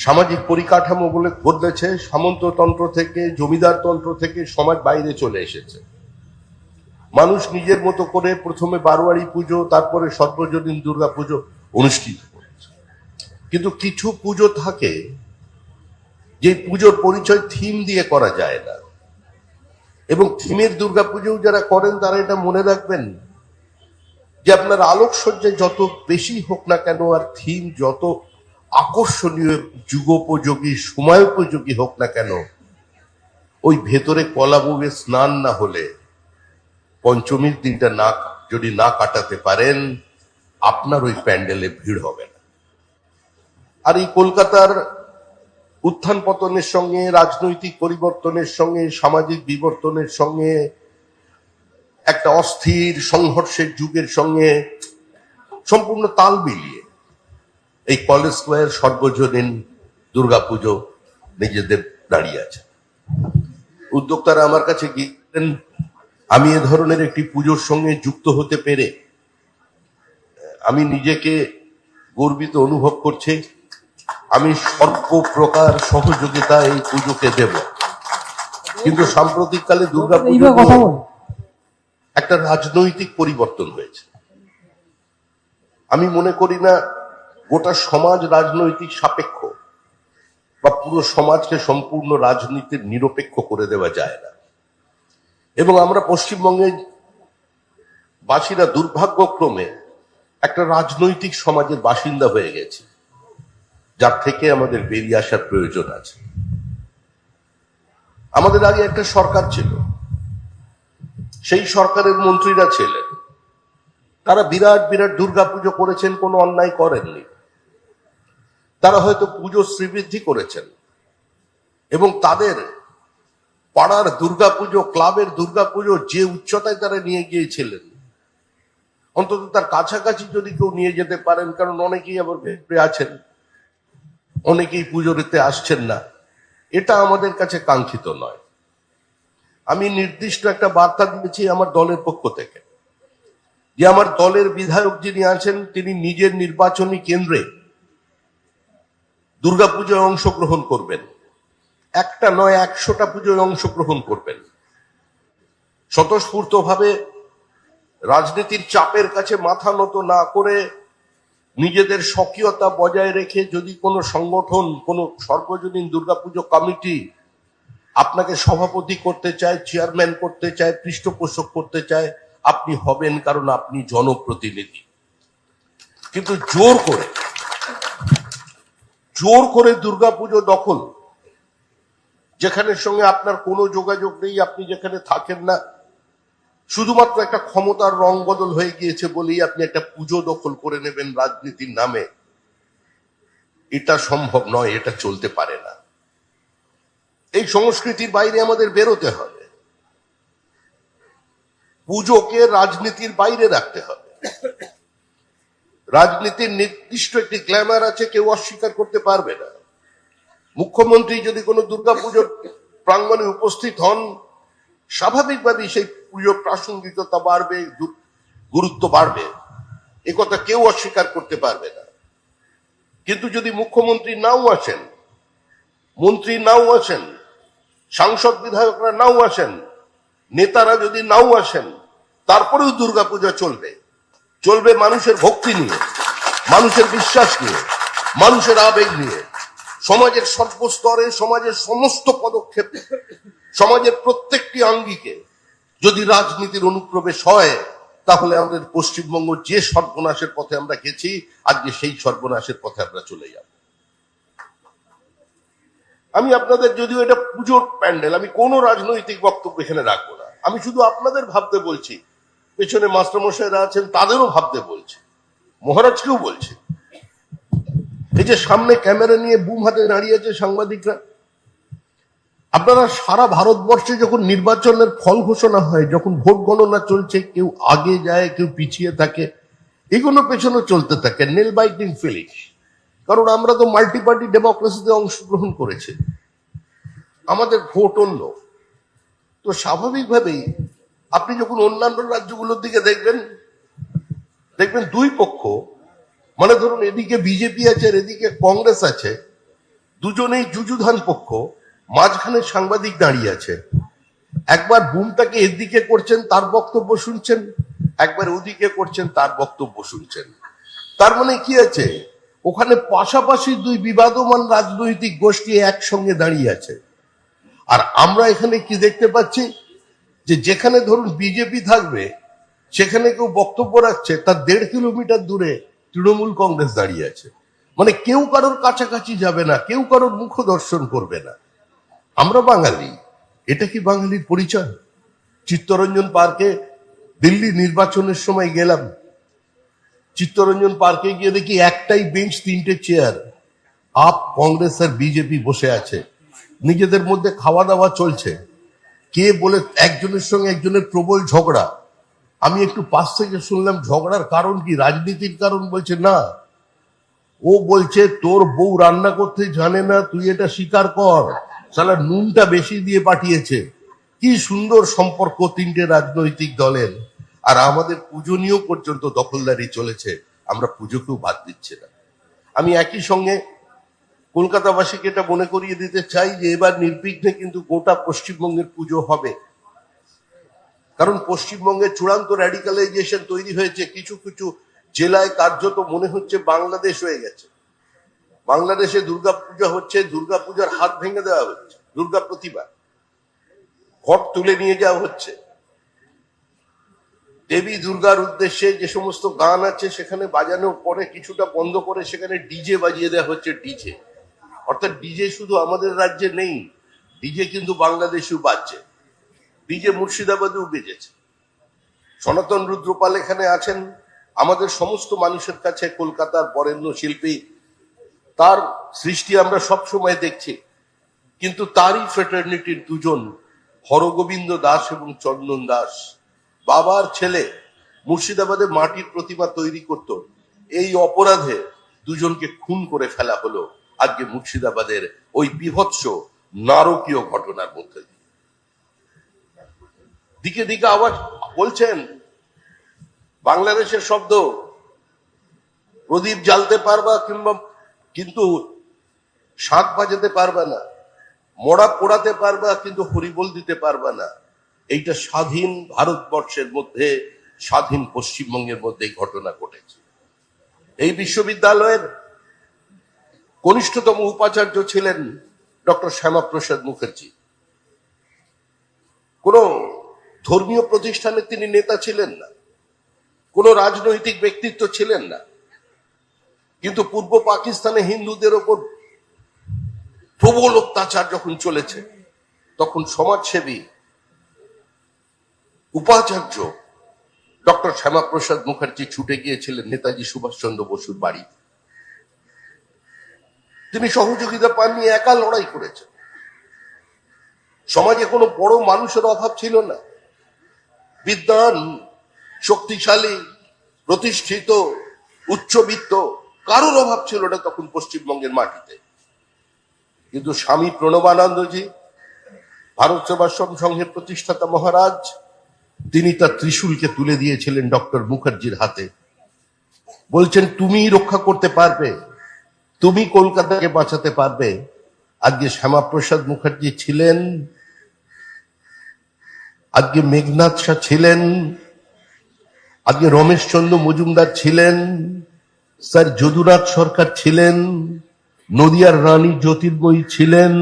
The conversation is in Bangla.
সামাজিক পরিকাঠামো বদলেছে, সামন্ততন্ত্র থেকে জমিদারতন্ত্র থেকে সমাজ বাইরে চলে এসেছে। মানুষ নিজের মতো করে প্রথমে বারোয়ারি পুজো, তারপরে সর্বজনীন দুর্গা পুজো অনুষ্ঠিত করেছে। কিন্তু কিছু পুজো থাকে যে পুজোর পরিচয় থিম দিয়ে করা যায় না, এবং থিমের দুর্গা পুজো যারা করেন তারা এটা মনে রাখবেন যে আপনার আলোকসজ্জা যত বেশি হোক না কেন, আর থিম যত আকর্ষণীয়, যুগোপযোগী, সময়োপযোগী হোক না কেন, ওই ভেতরে কলাবুগে স্নান না হলে, পঞ্চমীর দিনটা যদি না কাটাতে পারেন, আপনার ওই প্যান্ডেলে ভিড় হবে না। আর এই কলকাতার উত্থান পতনের সঙ্গে, রাজনৈতিক পরিবর্তনের সঙ্গে, সামাজিক বিবর্তনের সঙ্গে, একটা অস্থির সংঘর্ষের যুগের সঙ্গে সম্পূর্ণ তাল মিলিয়ে এই কলেজ স্কোয়ার সর্বজনীন দুর্গাপুজো নিজেদের দাঁড়িয়ে আছে। উদ্যোক্তারা আমার কাছে গিয়েছেন, আমি এ ধরনের একটি পুজোর সঙ্গে যুক্ত হতে পেরে আমি নিজেকে গর্বিত অনুভব করছি। আমি সর্বপ্রকার সহযোগিতা এই পুজোকে দেব, কিন্তু সাম্প্রতিককালে দুর্গাপুজো একটা রাজনৈতিক পরিবর্তন হয়েছে। আমি মনে করি না গোটা সমাজ রাজনৈতিক সাপেক্ষ, বা পুরো সমাজকে সম্পূর্ণ রাজনীতির নিরপেক্ষ করে দেওয়া যায় না। এবং আমরা পশ্চিমবঙ্গের বাসীরা দুর্ভাগ্যক্রমে একটা রাজনৈতিক সমাজের বাসিন্দা হয়ে গেছে, যার থেকে আমাদের বেরিয়ে আসার প্রয়োজন আছে। আমাদের আগে একটা সরকার ছিল, সেই সরকারের মন্ত্রীরা ছিলেন, তারা বিরাট বিরাট দুর্গাপুজো করেছেন, কোনো অন্যায় করেননি। তারা হয়তো পুজো শ্রীবৃদ্ধি করেছেন, এবং তাদের পাড়ার দুর্গাপুজো, ক্লাবের দুর্গাপুজো যে উচ্চতায় তারা নিয়ে গিয়েছিলেন, অন্তত তার কাছাকাছি যদি কেউ নিয়ে যেতে পারেন, কারণ অনেকেই আবার ভেতরে আছেন, অনেকেই পুজোতে আসছেন না, এটা আমাদের কাছে কাঙ্ক্ষিত নয়। আমি নির্দিষ্ট একটা বার্তা দিয়েছি আমার দলের পক্ষ থেকে, যে আমার দলের বিধায়ক যিনি আছেন তিনি নিজের নির্বাচনী কেন্দ্রে দুর্গাপুজোয় অংশগ্রহণ করবেন। একটা নয়, 100টা পুজোয় অংশগ্রহণ করবেন। স্বতঃস্ফূর্তভাবে রাজনীতির চাপের কাছে মাথা নত না করে, নিজেদের স্বকীয়তা বজায় রেখে, যদি কোনো সংগঠন, কোনো সর্বজনীন দুর্গাপুজো কমিটি আপনাকে সভাপতি করতে চায়, চেয়ারম্যান করতে চায়, পৃষ্ঠপোষক করতে চায়, আপনি হবেন, কারণ আপনি জনপ্রতিনিধি। কিন্তু জোর করে দুর্গাপুজো দখল, যেখানের সঙ্গে আপনার কোনো যোগাযোগ নেই, আপনি যেখানে থাকেন না, শুধুমাত্র একটা ক্ষমতার রং বদল হয়ে গিয়েছে বলেই আপনি একটা পুজো দখল করে নেবেন রাজনীতির নামে, এটা সম্ভব নয়, এটা চলতে পারে না। এই সংস্কৃতির বাইরে আমাদের বেরোতে হবে, পুজোকে রাজনীতির বাইরে রাখতে হবে। রাজনীতির নির্দিষ্ট একটি গ্ল্যামার আছে, কেউ অস্বীকার করতে পারবে না। মুখ্যমন্ত্রী যদি কোনো দুর্গাপুজোর প্রাঙ্গণে উপস্থিত হন, স্বাভাবিকভাবেই সেই পুজোর প্রাসঙ্গিকতা বাড়বে, গুরুত্ব বাড়বে, একথা কেউ অস্বীকার করতে পারবে না। কিন্তু যদি মুখ্যমন্ত্রী নাও আসেন, মন্ত্রী নাও আসেন, সাংসদ বিধায়করা নাও আসেন, নেতারা যদি নাও আসেন, তারপরেও দুর্গাপূজা চলবে মানুষের ভক্তি নিয়ে, মানুষের বিশ্বাস নিয়ে, মানুষের আবেগ নিয়ে। সমাজের সর্বস্তরে, সমাজের সমস্ত পদক্ষেপে, সমাজের প্রত্যেকটি আঙ্গিকে যদি রাজনীতির অনুপ্রবেশ হয়, তাহলে আমাদের পশ্চিমবঙ্গ যে সর্বনাশের পথে আমরা গেছি, আজকে সেই সর্বনাশের পথে আমরা চলে যাব। আমি আপনাদের, যদিও এটা পুজোর প্যান্ডেল, আমি কোনো রাজনৈতিক বক্তব্য এখানে রাখবো না। আমি শুধু আপনাদের ভাবতে বলছি, পেছনে মাস্টারমশাইরা আছেন তাদেরও ভাবতে বলছি, মহারাজকেও বলছি। এই যে সামনে ক্যামেরা নিয়ে বুম হাতে দাঁড়িয়ে আছে সাংবাদিকরা, আপনারা সারা ভারতবর্ষে যখন নির্বাচনের ফল ঘোষণা হয়, যখন ভোট গণনা চলছে, কেউ আগে যায়, কেউ পিছিয়ে থাকে, এগুলো পেছনে চলতে থাকে, নেল বাইটিং ফিলিংস। কারণ আমরা তো মাল্টি পার্টি ডেমোক্রেসিতে অংশগ্রহণ করেছি, আমাদের ভোট অন্য। তো স্বাভাবিকভাবেই আপনি যখন অন্যান্য রাজ্যগুলোর দিকে দেখবেন দুই পক্ষ, মানে ধরুন এদিকে বিজেপি আছে আর এদিকে কংগ্রেস আছে, দুজনেই যুযুধান পক্ষ, মাঝখানে সাংবাদিক দাঁড়িয়ে আছে। একবার বুমটাকে এদিকে করছেন, তার বক্তব্য শুনছেন, একবার ওদিকে করছেন, তার বক্তব্য শুনছেন। তার মানে কি আছে, ওখানে পাশাপাশি দুই বিবাদমান রাজনৈতিক গোষ্ঠী একসঙ্গে দাঁড়িয়ে আছে। আর আমরা এখানে কি দেখতে পাচ্ছি, যে যেখানে ধরুন বিজেপি থাকবে, সেখানে কেউ বক্তব্য রাখছে, তার 1.5 কিলোমিটার দূরে তৃণমূল কংগ্রেস দাঁড়িয়ে আছে। মানে কেউ কারোর কাছাকাছি যাবে না, কেউ কারোর মুখ দর্শন করবে না। আমরা বাঙালি, এটা কি বাঙালির পরিচয়? চিত্তরঞ্জন পার্কে দিল্লি নির্বাচনের সময় গেলাম, চিত্তরঞ্জন পার্কে গিয়ে দেখি একটাই বেঞ্চ, 3টে চেয়ার, আপ, কংগ্রেস আর বিজেপি বসে আছে, নিজেদের মধ্যে খাওয়া দাওয়া চলছে। কে বলে একজনের সঙ্গে একজনের প্রবল ঝগড়া। আমি একটু পাশ থেকে শুনলাম ঝগড়ার কারণ কি, রাজনীতির কারণ। বলছে না, ও বলছে তোর বউ রান্না করতে জানে না, তুই এটা স্বীকার কর, শালা নুনটা বেশি দিয়ে পাঠিয়েছে। কি সুন্দর সম্পর্ক 3টে রাজনৈতিক দলের। আর আমাদের পুজো নিয়েও পর্যন্ত দখলদারি চলেছে, আমরা পুজোকেও বাদ দিচ্ছি না। আমি একই সঙ্গে কলকাতাবাসীকে এটা মনে করিয়ে দিতে চাই যে এবার নির্বিঘ্নে কিন্তু গোটা পশ্চিমবঙ্গের পুজো হবে। কারণ পশ্চিমবঙ্গে চূড়ান্ত র্যাডিকালাইজেশন তৈরি হয়েছে। কিছু কিছু জেলায় কার্যত মনে হচ্ছে বাংলাদেশ হয়ে গেছে। বাংলাদেশে দুর্গাপূজা হচ্ছে, দুর্গাপূজার হাত ভেঙে দেওয়া হচ্ছে, দুর্গা প্রতিমা ঘট তুলে নিয়ে যাওয়া হচ্ছে। দেবী দুর্গার উদ্দেশ্যে যে সমস্ত গান আছে সেখানে বাজানোর পরে কিছুটা বন্ধ করে সেখানে ডিজে বাজিয়ে দেওয়া হচ্ছে। ডিজে অর্থাৎ ডিজে শুধু আমাদের রাজ্যে নেই, ডিজে কিন্তু বাংলাদেশেও বাজছে। ডিজে মুর্শিদাবাদেও বেজেছে। সনাতন রুদ্রপাল এখানে আছেন, আমাদের সমস্ত মানুষের কাছে কলকাতার বরেণ্য শিল্পী। তার সৃষ্টি আমরা সব সময় দেখছি, কিন্তু তারই ফ্রেটার্নিটির দুজন, হরগোবিন্দ দাস এবং চন্দন দাস, বাবার ছেলে, মুর্শিদাবাদে মাটির প্রতিমা তৈরি করত। এই অপরাধে দুজনকে খুন করে ফেলা হলো আজকে মুর্শিদাবাদের ওই বিভৎস নারকীয় ঘটনার মধ্যে দিয়ে। দিকে দিকে আওয়াজ বলছেন বাংলাদেশের শব্দ, প্রদীপ জ্বালতে পারবা কিন্তু শাঁখ বাজাতে পারবে না, মড়া পোড়াতে পারবা কিন্তু হরিবোল দিতে পারবে না। এইটা স্বাধীন ভারতবর্ষের মধ্যে, স্বাধীন পশ্চিমবঙ্গের মধ্যে ঘটনা ঘটেছে। এই বিশ্ববিদ্যালয়ের কনিষ্ঠতম উপাচার্য ছিলেন ডক্টর শ্যামাপ্রসাদ মুখার্জি। কোন ধর্মীয় প্রতিষ্ঠানে তিনি নেতা ছিলেন না, কোন রাজনৈতিক ব্যক্তিত্ব ছিলেন না, কিন্তু পূর্ব পাকিস্তানে হিন্দুদের ওপর প্রবল অত্যাচার যখন চলেছে, তখন সমাজসেবী উপাচার্য ডক্টর শ্যামাপ্রসাদ মুখার্জি ছুটে গিয়েছিলেন নেতাজি সুভাষচন্দ্র বসুর বাড়ি। তিনি সহযোগিতা পাননি, একা লড়াই করেছেন। সমাজে কোনো বড় মানুষের অভাব ছিল না, বিদ্বান, শক্তিশালী, প্রতিষ্ঠিত, উচ্চবিত্ত কারোর অভাব ছিল না তখন পশ্চিমবঙ্গের মাটিতে। কিন্তু স্বামী প্রণবানন্দজি, ভারত সেবাশ্রম সংঘের প্রতিষ্ঠাতা মহারাজ, তিনি তার ত্রিশূলকে তুলে দিয়েছিলেন ডক্টর মুখার্জির হাতে। বলছেন তুমি রক্ষা করতে পারবে, তুমি কলকাতাকে বাঁচাতে পারবে। আজকে শ্যামাপ্রসাদ মুখার্জি ছিলেন, আজকে মেঘনাথ শাহ ছিলেন, আজকে রমেশচন্দ্র মজুমদার ছিলেন, স্যার যদুনাথ সরকার ছিলেন, নদিয়ার রানী জ্যোতির্ময়ী ছিলেন।